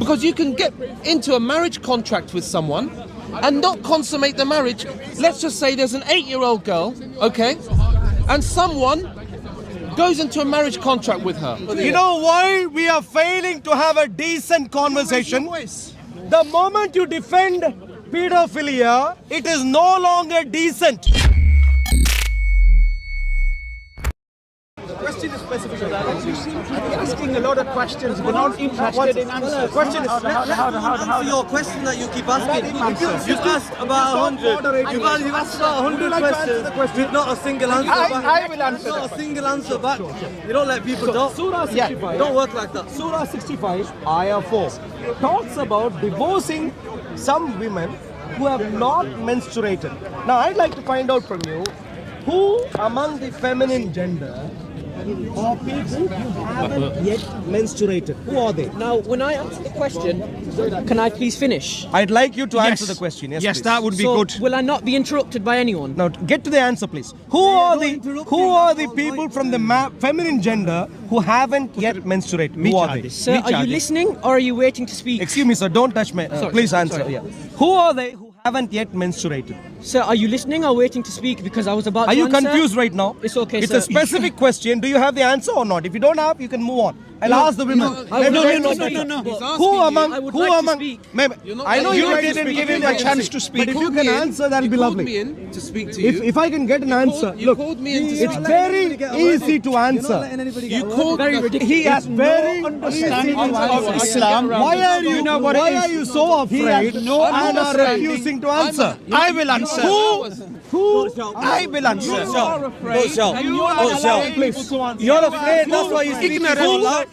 Because you can get into a marriage contract with someone and not consummate the marriage. Let's just say there's an 8-year-old girl, okay, and someone goes into a marriage contract with her. You know why we are failing to have a decent conversation? The moment you defend pedophilia, it is no longer decent. Question is specific. You seem to be asking a lot of questions, but not interested in answers. Question is, Answer your question that you keep asking. You've asked about 100. You've asked about 100 questions with not a single answer back. I will answer. Not a single answer back. You don't let people talk. Surah 65. Don't work like that. Surah 65, Ayah 4 talks about divorcing some women who have not menstruated. Now, I'd like to find out from you, who among the feminine gender are people who haven't yet menstruated? Who are they? Now, when I answer the question, can I please finish? I'd like you to answer the question. Yes, Yes, please. that would be So, good. will I not be interrupted by anyone? Now, get to the answer, please. Who are the people from the feminine gender who haven't yet menstruated? Who are they? Sir, are you listening or are you waiting to speak? Excuse me, sir. Don't touch me. Please answer. sorry. Yeah. Who are they who haven't yet menstruated? Sir, are you listening or waiting to speak? Because I was about Are to you answer. confused right now? It's okay, It's sir. a specific question. Do you have the answer or not? If you don't have, you can move on. I'll ask the women. No. Who among? I would Who like to among? speak. Maybe, I know You you didn't give him a chance to speak. But if you can answer, that'll be You called lovely. me in to speak to you. If I can get an answer, You look, called me in to it's speak. very easy to answer. You called Very me. ridiculous. He has Very no understanding easy to of answer. Islam. Why are you? know what Why it is? are you so afraid no and are understanding. refusing to answer? I will answer. Who? I will answer. You are afraid. You are allowing Please. You're afraid, that's why you speak out loud.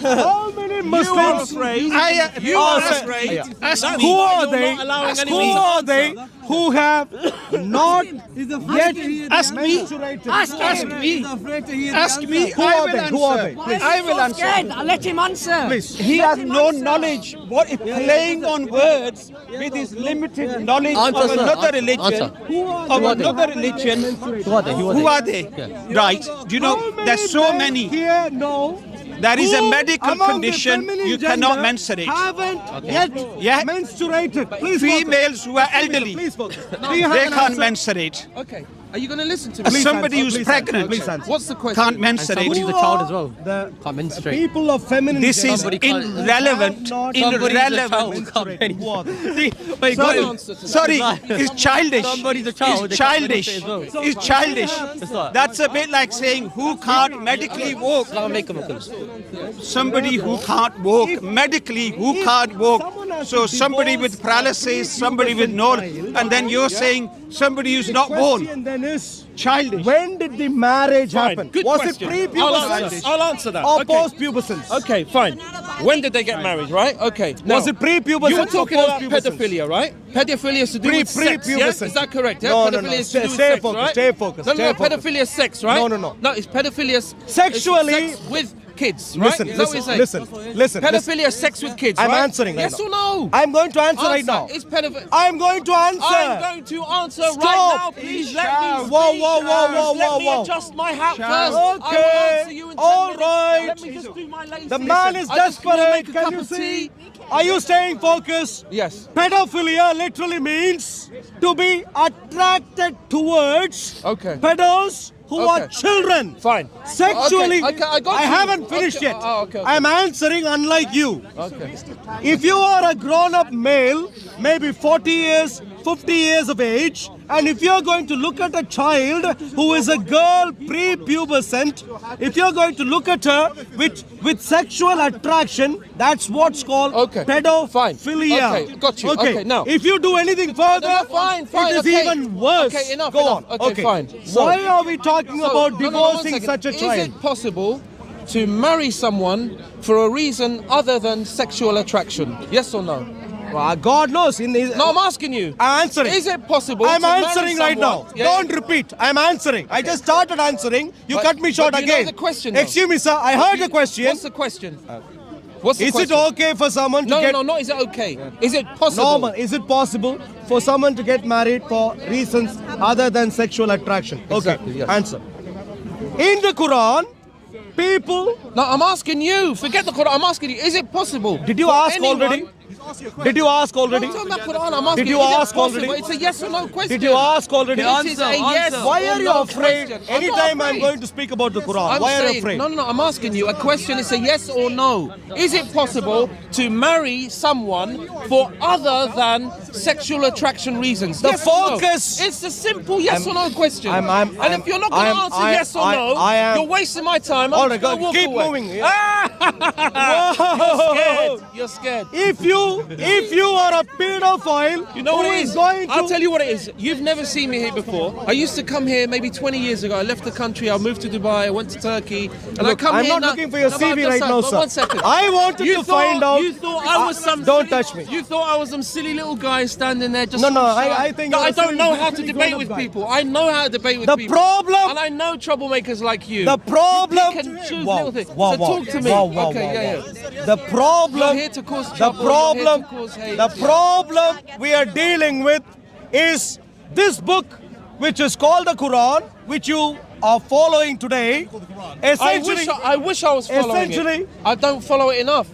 How many Muslims? You are afraid. Ask me. Who are they? allowing Who are they who have not yet Ask me. menstruated? Ask me. Ask me. Who I are will they? Who are they? answer. I will answer. I'll let him answer. Please. He has no knowledge. What is playing on words with his limited knowledge of another religion? Of another religion. Who are they? Right. Do you know? How There's so men many. here know There is a who medical among the condition feminine you cannot gender menstruate. haven't yet Yeah. menstruated. Please Females who are elderly, Please focus. Do you have they an can't answer? menstruate. Okay. Are you going to listen to me? Please Somebody answer, who's please answer, pregnant please answer. What's the question? can't menstruate. Who are the people of feminine This is gender irrelevant. not Irrelevant. menstruated? Who are they? Sorry, it's childish. Somebody's a child, It's they can't childish. menstruate as well. It's childish. not. That's a bit like saying who can't medically walk. Somebody who can't walk medically, who can't walk. So somebody with paralysis, somebody with no, and then you're saying somebody who's not born. Question then is, Childish. when did the marriage happen? Good Was question. it pre-pubescence I'll answer that. or Okay. post-pubescence? Okay, fine. When did they get married, right? Okay. Now, Was it pre-pubescence you were or talking about post-pubescence? pedophilia, right? Pedophilia is to do with sex, yeah? Pre-pubescence. Is that correct? Yeah? No, pedophilia is to do with Stay sex, focused, right? stay focused, No, stay focused. pedophilia is sex, right? No. No, it's pedophilia. Sexually- Sex with kids, right? Listen, Is that what you're listen, saying? listen. Pedophilia is sex with kids, I'm right? answering right Yes now. or no? I'm going to answer right now. It's pedophilia. I'm going to answer. I'm going to answer right Stop. now. Please let me speak. Whoa, whoa, whoa, whoa, Let whoa, me whoa. adjust my hat first. I will Okay. answer you in 10 All minutes. right. Let me just do my lazy. The man is I just wanna desperate. make a Can cup you of see? tea. Are you staying focused? Yes. Pedophilia literally means to be attracted towards Okay. pedos who are Okay. children. Fine. Sexually, Okay, I got you. haven't finished Okay, yet. okay. I'm answering unlike you. Okay. If you are a grown-up male, maybe 40 years, 50 years of age, and if you're going to look at a child who is a girl pre-pubescent, if you're going to look at her with sexual attraction, that's what's called pedophilia. Fine. Okay, got you. Okay, now. If you do anything further, No, fine, it is okay. even worse. Okay, enough, Go enough. on. Okay, fine. So- Why are we talking about No, one divorcing second. such a Is child? it possible to marry someone for a reason other than sexual attraction? Yes or no? Well, God knows. No, I'm asking you. I'm answering. Is it possible I'm to marry answering right now. someone- Yeah. Don't repeat. I'm answering. I just started answering. You But- cut me short but you know again. the question, though. Excuse me, sir. I heard the question. What's the question? What's the Is it question? okay for someone to No, get... no, no, is it okay? Is it possible? Normal. Is it possible for someone to get married for reasons other than sexual attraction? Exactly, Okay. yes. Answer. In the Quran, people. No, I'm asking you. Forget the Quran. I'm asking you. Is it possible? Did you for ask anyone- already? Did you ask already? Don't tell me Quran. I'm asking Did you is it ask possible? already? It's a yes or no question. Did you ask already? It is a yes. Why or are you no afraid? question. I'm not Anytime I'm afraid. going to speak about the Quran, I'm why are you saying, afraid? no, I'm asking you a question. It's a yes or no. Is it possible to marry someone for other than sexual attraction reasons? The Yes or no? focus- It's a simple yes or no question. I'm- and if you're not going to answer yes or no, I am. you're wasting my time. I'm All right, just gonna go- walk keep away. moving. You're scared. You're scared. If you are a pedophile, You know what who it is? going I'll to tell you what it is. You've never seen me here before. I used to come here maybe 20 years ago. I left the country. I moved to Dubai. I went to Turkey. And I Look, come I'm here not now- looking for your No, CV but right now, but sir. One second. I wanted to find out. You thought I was some. Don't silly- touch me. You thought I was some silly little guy standing there just. No, so shy. I think No, you're I a don't silly- know how to silly debate grown-up with guy. people. I know how to debate with The people. problem- And I know troublemakers like you. The problem. You can choose Wow, little things. wow, So wow, talk to me. wow, wow, Okay, wow, yeah, wow. The problem. You're here to cause The trouble, you're here problem. to cause hate. The problem we are dealing with is this book, which is called the Quran, which you are following today. Essentially, I wish I was following essentially- it. I don't follow it enough,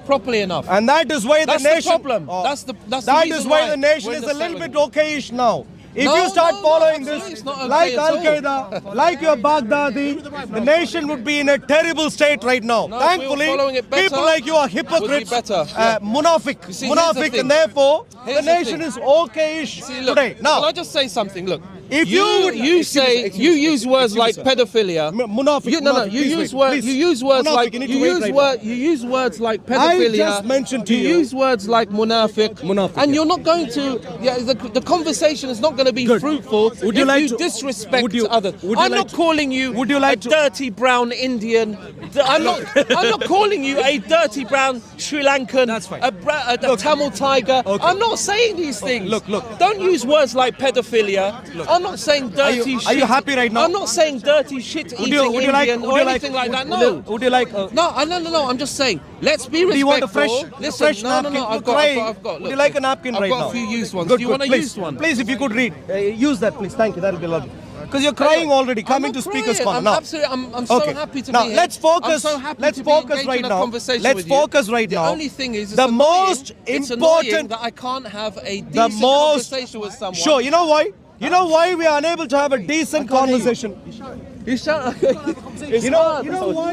properly enough. and that is why That's the the nation. problem. That's the That reason is why why the nation we're in is the a little state bit okayish now. If No, you start no, following absolutely, this, it's not okay like at Al all. Qaeda, like your Baghdadi, the nation would be in a terrible state right now. No, if we were Thankfully, following it better, people like you are hypocrites, better. munafiq, see, here's the munafiq, thing. and therefore Here's the the nation thing. is okayish See, look, today. Now, can I just say something? Look, if you would- you excuse say me, you use words like excuse me, pedophilia. Munafiq, No, munafiq, you please use wait, words. please. You use words Munafiq, like you need you to wait use right word. You use words like pedophilia. just mentioned to you you- use words like munafiq. Munafiq, and yeah. you're not going to. Yeah, the conversation is not going to be Good. fruitful Would you if like you to- disrespect would you- others. would you I'm like not to- calling you. would you like a to- dirty brown Indian. I'm not. I'm not calling you a dirty brown Sri Lankan. That's fine. A Tamil tiger. Okay. I'm not saying these things. look. Don't use words like pedophilia. I'm not saying dirty shit. are you happy right now? I'm not saying dirty shit Would eating you like? Indian or anything like that. No. Would you like? No. I'm just saying. Let's be respectful. Do you want a fresh, Listen, fresh no. napkin? I've You're got. crying. I've got. Would Look, you like a napkin I've right got now? a few used ones. Good, Do you good. want to Please, use one? Please, if you could read. Use that, please. Thank you. That'll be lovely. Because you're crying already. Come I'm into not Speaker's crying. Corner I'm now. absolutely. I'm so Okay. happy to Now be here. let's focus. I'm so happy Let's to be focus engaged right in a now. conversation Let's with you. focus right The now. only thing is, it's the annoying. most It's annoying important. that I can't have a decent The most. conversation with someone. Sure. You know why? You know why we are unable to have a decent conversation? You shout. You know why?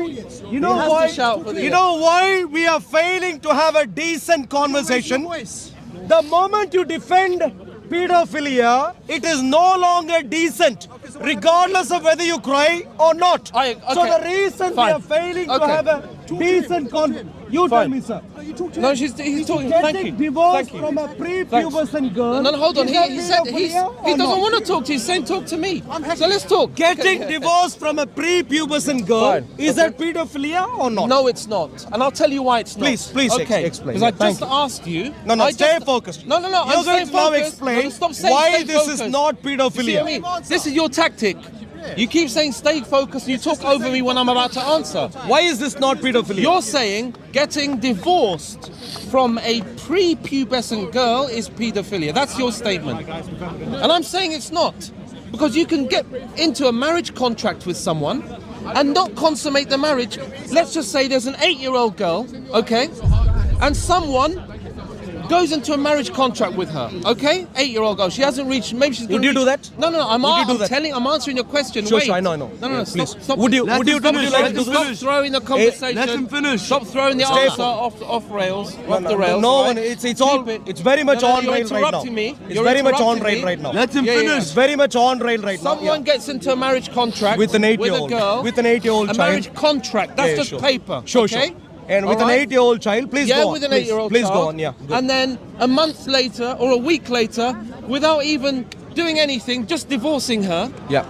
You know has why? to shout for the- You know why we are failing to have a decent conversation? The moment you defend pedophilia, it is no longer decent, regardless of whether you cry or not. So okay. the reason we Fine. are failing to Okay. have a decent you tell Fine. me, sir. No, he's talking. Thank you. Getting divorced Thank you. from a prepubescent girl. No, hold on. is that He said he pedophilia or doesn't not? want to talk to you. He's saying talk to me. So let's talk. Getting divorced from a prepubescent girl, Fine. is that pedophilia or not? No, it's not, and I'll tell you why it's not. Please okay. explain. Because I Thank just you. asked you. No, I stay just- focused. No. You're I'm going staying to now focused. explain No, stop saying why stay this is focused. not You see what I pedophilia. mean? This is your tactic. You keep saying stay focused and you talk over me when I'm about to answer. Why is this not pedophilia? You're saying getting divorced from a prepubescent girl is paedophilia. That's your statement. And I'm saying it's not. Because you can get into a marriage contract with someone and not consummate the marriage. Let's just say there's an 8-year-old girl, okay? And someone goes into a marriage contract with her, okay? 8-year-old girl. She hasn't reached. Maybe she's. Would you do that? No. I'm I'm answering your question. Sure, Wait. sure, I know. No. Yeah, Stop. please. Stop. Would you like to do Stop this? throwing the conversation. let him finish. Stop throwing the Stay answer off rails, off the rails. No right? one. It's Keep all. it. It's very much No, on you're rail right now. interrupting me. It's You're very much on interrupting rail me. right now. Let him finish. It's very much on rail right now. Someone gets into a marriage contract With an 8-year-old. with a girl, With an 8-year-old a child. marriage contract. That's Yeah, just sure. paper. Sure, okay? sure. And with All an right? 8-year-old child, please Yeah, go on. with an Please, 8-year-old please child. go on. Yeah. Good. And then a month later or a week later, without even doing anything, just divorcing her Yeah.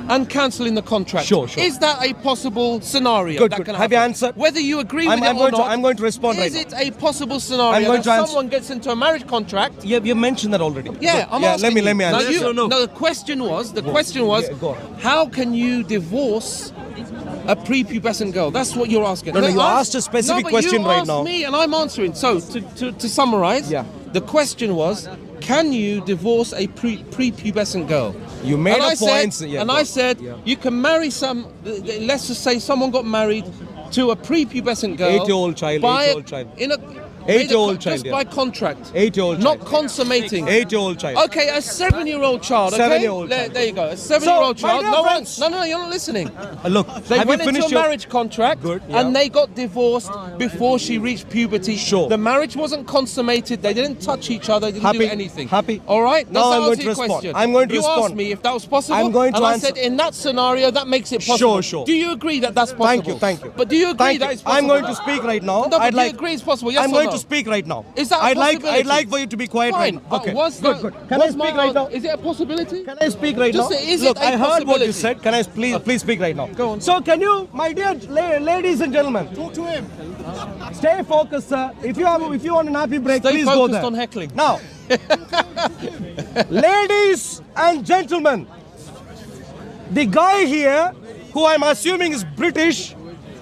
and cancelling the contract. Sure, sure. Is that a possible scenario? Good, that good. can Have you happen? answered? Whether you agree with I'm it or going to- not, I'm going to respond right Is it a possible scenario I'm going that to answer. someone gets into a marriage contract? Yeah, you mentioned that already. Yeah, Good. I'm yeah. asking Let me you. answer. Now no, the question was, Yeah, go on. how can you divorce a prepubescent girl? That's what you're asking. No, you Ask- asked a specific but question you right asked now. me and I'm answering. So to summarize, Yeah. the question was, can you divorce a prepubescent girl? You made and a I point. Said, Yeah, and go I on. said, you can marry some, let's just say someone got married to a prepubescent girl. 8-year-old child, by 8-year-old child. In a, 8-year-old child, just yeah. by contract. 8-year-old Not child. consummating. 8-year-old child. Okay, a 7-year-old child. Okay? 7-year-old child. There you go. A 7-year-old So, my child. dear No, friends- no, you're not listening. Look, They have went you into finished a marriage contract Good, yeah. and they got divorced before she reached puberty. Sure. The marriage wasn't consummated. They didn't touch each other. They didn't do Happy? anything. Happy? All right? Now I'm answer going to your respond. question. I'm going to you respond. asked me if that was possible. I'm going to and answer. I said in that scenario that makes it possible. Sure. Do you agree that that's possible? Thank you, thank you. But do you agree Thank that you. it's possible? I'm going to speak right now. No, but I'd do like, you agree it's possible? Yes I'm or going no? to speak right now. Is that a I'd possibility? like for you to be quiet right Fine. now. But Okay. was Good, that- good. Can I was speak my right now? Is it a possibility? Can I speak right Just now? say, is it Look, a I heard what possibility? you said. Can I please speak right now? Go on. So can you, my dear ladies and gentlemen, talk to him. Stay focused, sir. If you want an happy break, Stay please go focused there. on heckling. Now, ladies and gentlemen, the guy here, who I'm assuming is British,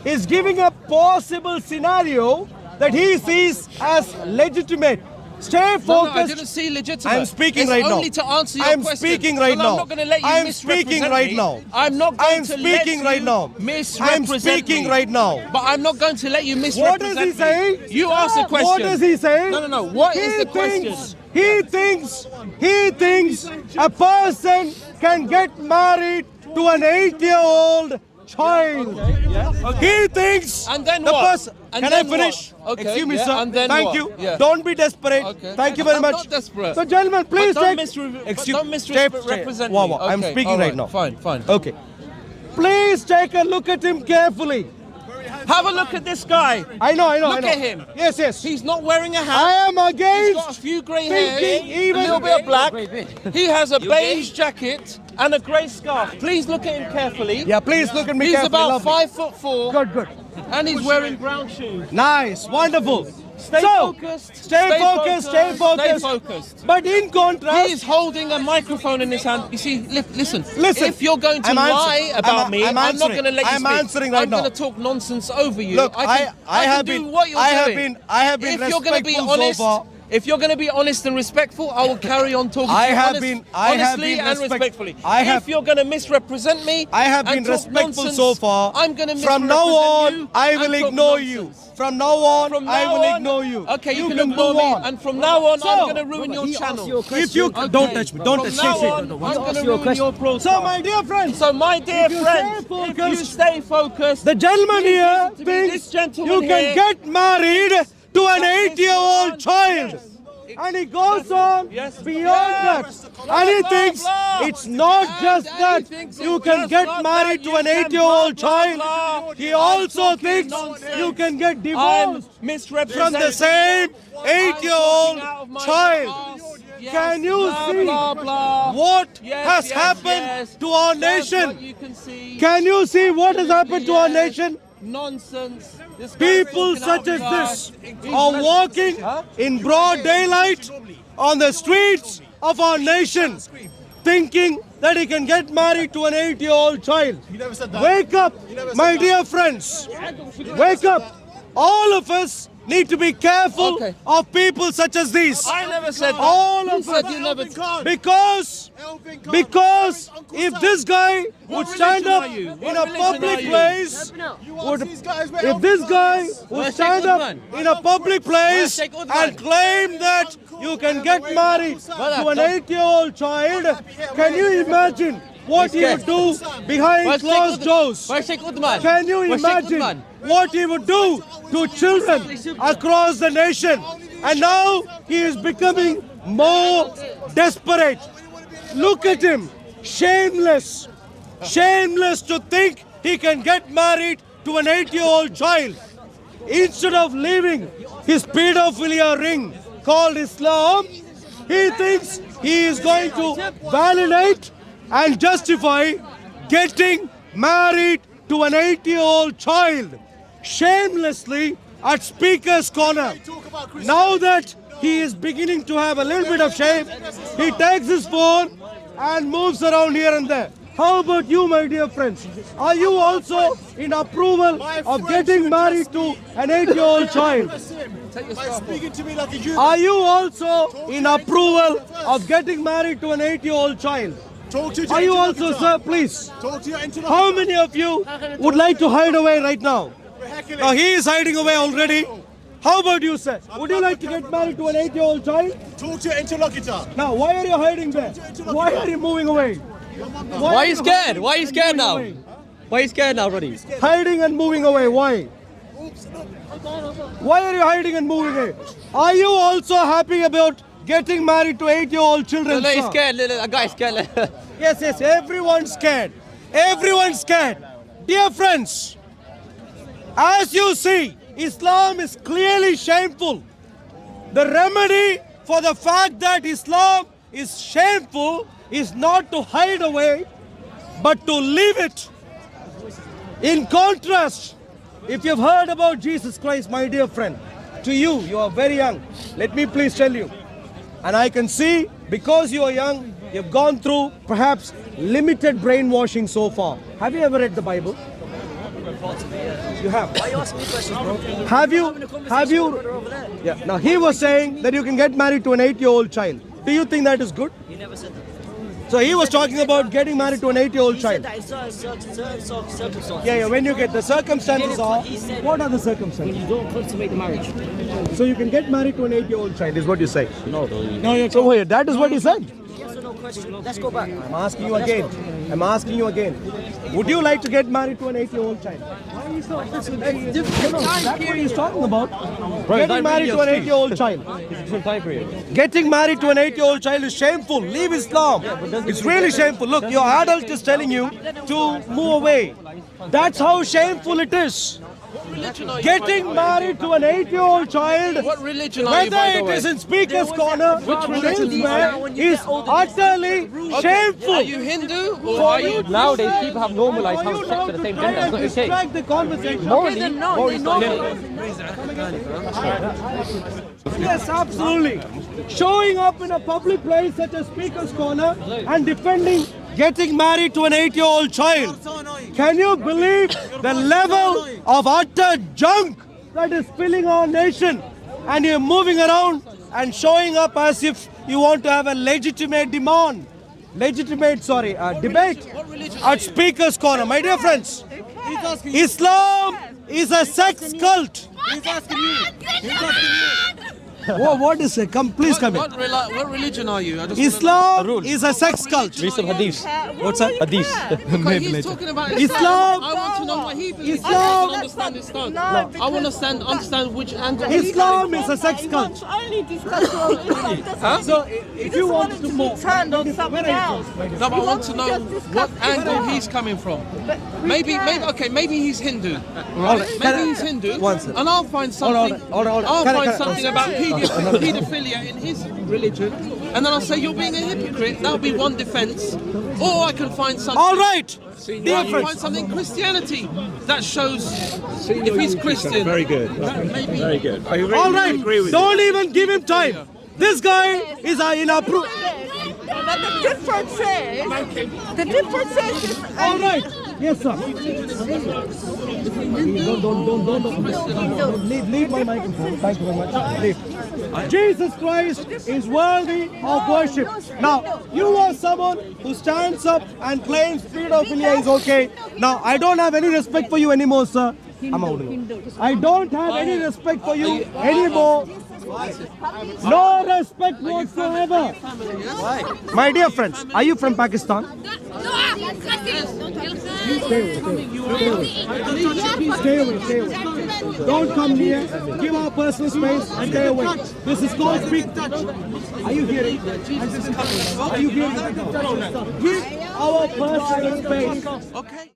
is giving a possible scenario that he sees as legitimate. Stay focused. No, I didn't see legitimate. I'm speaking it's right now. only to answer your I'm question. speaking right No, now. I'm not going to let you I'm misrepresent speaking right me. now. I'm not going I'm to speaking let right you now. misrepresent I'm speaking me. right now. But I'm not going to let you What misrepresent does he say? You asked the question. What does he say? No. What is the question? He thinks a person can get married to an 8-year-old child. He thinks And then the what? person. And Can I then finish? what? Okay, Excuse me, yeah, sir. and then Thank what? you. Yeah. Don't be desperate. Okay. Thank you very I'm much. not desperate. So, gentlemen, please But don't take. don't misrepresent me. Wow, I'm Okay, speaking all right now. Fine. Okay. Please take a look at him carefully. Have a look at this guy. I know. Look at him. Yes. He's not wearing a hat. I am He's against. got a few grey thinking hairs, even- a little bit of black. He has a beige jacket and a grey scarf. Please look at him carefully. Yeah, please look at me He's carefully. about Lovely. 5'4", Good. and he's wearing brown shoes. Nice, wonderful. Stay So, focused. Stay focused. Stay focused. But in contrast, He is holding a microphone in his hand. You see, listen. Listen, If you're going to I'm lie answering. about me, I'm I'm not answering. going to let you I'm speak. answering right I'm now. going to talk nonsense over you. Look, I have can do been. what you're I have doing. been If you're going to be respectful honest, so far. if you're going to be honest and respectful, I will carry on talking I to you have honest, been- I have honestly been and respect- respectfully. I have- if you're going to misrepresent me, I have and been talk respectful nonsense, so far. I'm going to From now on, you I and will talk ignore nonsense. you. From now on, From I now will on- ignore you. Okay, you can can ignore move me, on. and from now on, So- I'm going to ruin your He channel. asked you a question. If you Okay. don't touch me, don't From touch now me. on, I'm going asked to you a ruin your question. profile. So, my dear friends, So, my dear If you friends, stay if you focused, stay focused, the gentleman please here listen to me. thinks This gentleman you can here- get married to an Yes, 8-year-old child. yes. And he goes on Yes. beyond Yes. that. And he Blah, thinks blah. it's not And just he that thinks you it's can just get not married that to you an can 8-year-old blah, child. blah, blah. He I'm also talking thinks nonsense. you can get I'm divorced misrepresenting. from the same I'm 8-year-old talking out of my child. arse. Yes, Can you blah, see blah, blah. what Yes, has yes, happened yes. to our That's nation? what you can see. Can you see what has happened to our Yes. nation? Nonsense. This guy's People talking such out as of this his are arse. walking Huh? in broad daylight on the streets of our nation, thinking that he can get married to an 8-year-old child. Wake up, my dear friends. Wake up. All of us need to be careful Okay. of people such as these. I never said that. All Who of said us. you never? Because if this guy would stand up are you? in What a religion public are you? place, if this guy would stand up in a public place and claim that you can get married to an 8-year-old child, can you imagine what he would do behind closed doors? Can you imagine what he would do to children across the nation? And now he is becoming more desperate. Look at him, shameless to think he can get married to an 8-year-old child. Instead of leaving his pedophilia ring called Islam, he thinks he is going to validate and justify getting married to an 8-year-old child shamelessly at Speaker's Corner. Now that he is beginning to have a little bit of shame, he takes his phone and moves around here and there. How about you, my dear friends? Are you also in approval of getting married to an 8-year-old child? Are you also in approval of getting married to an 8-year-old child? Talk to your Are you interlocutor. also, sir, please? Talk to your interlocutor. How many of you would like to hide away right now? Now he is hiding away already. How about you, sir? Would you like to get married to an 8-year-old child? Talk to your interlocutor. Now, why are you hiding there? Why are you moving away? Why are you scared? Why are you scared now? Why are you scared now, Roddy? Hiding and moving away. Why? Why are you hiding and moving away? Are you also happy about getting married to 8-year-old children? No, he's sir? scared. A guy's scared. Yes, yes, everyone's scared. Everyone's scared. Dear friends, as you see, Islam is clearly shameful. The remedy for the fact that Islam is shameful is not to hide away, but to live it. In contrast, if you've heard about Jesus Christ, my dear friend, to you, you are very young. Let me please tell you. And I can see, because you are young, you've gone through perhaps limited brainwashing so far. Have you ever read the Bible? You have. Why are you asking me questions, bro? Have you? Yeah. Now he was saying that you can get married to an 8-year-old child. Do you think that is good? He never said that. So he was talking about getting married to an 8-year-old He said child. that in certain circumstances. Yeah, when you get the circumstances are, He said- what are the circumstances? You don't consummate the marriage. So you can get married to an 8-year-old child is what you say. No, so wait, that is what he said. Yes or no question? Let's go back. I'm asking you again. I'm asking you again. Would you like to get married to an 8-year-old child? That's what he's talking about. Getting married to an 8-year-old child. Getting married to an 8-year-old child is shameful. Leave Islam. It's really shameful. Look, your adult is telling you to move away. That's how shameful it is. Religion are you, Getting by the way? married to an 8-year-old child, What religion are you, whether by the it way? is in Speaker's Corner, elsewhere, is utterly shameful. Are you Hindu or are you? Nowadays, people have normalized For you having sex now with to the same try gender. and It's not okay. distract the conversation. Yes, absolutely. Showing up in a public place such as Speaker's Corner and defending getting married to an 8-year-old child. Can you believe the level of utter junk that is filling our nation? And you're moving around and showing up as if you want to have a legitimate debate at Speaker's Corner. My dear friends, Islam is a sex cult. He's asking you. What is it? Please come in. What religion are you? I just Islam is a sex cult. Read some hadiths. What's that? Hadiths. Okay, he's talking about Islam- I want to know what he believes. Islam- I want to understand his stance. I want to understand which angle. Islam is a sex cult. Only discuss your Islam doesn't So if you want to be turned on something else. No, but I want to know what angle he's coming from. Maybe, maybe he's Hindu. Right? Maybe he's Hindu, One second. and I'll find something. Hold on. I'll Can I- find can I- something about paedophilia in his religion, and then I'll say you're being a hypocrite. That'll be one defense. Or I can find something. All right. Or Dear I can find friends, something in Christianity that shows if he's Christian. Very good. Maybe. Very good. all right. Don't even give him time. This guy is inappropriate. But the difference is, All right. Yes, sir. Don't. Leave my microphone. Thank you very much. Leave. Jesus Christ is worthy of worship. Now, you are someone who stands up and claims pedophilia is okay. Now, I don't have any respect for you anymore, sir. I'm out. I don't have any respect for you anymore. No respect whatsoever. My dear friends, are you from Pakistan? Stay away. Don't come near. Give our personal space. Stay away. This is called speak touch. Are you hearing? Are you hearing? Give our personal space. Okay.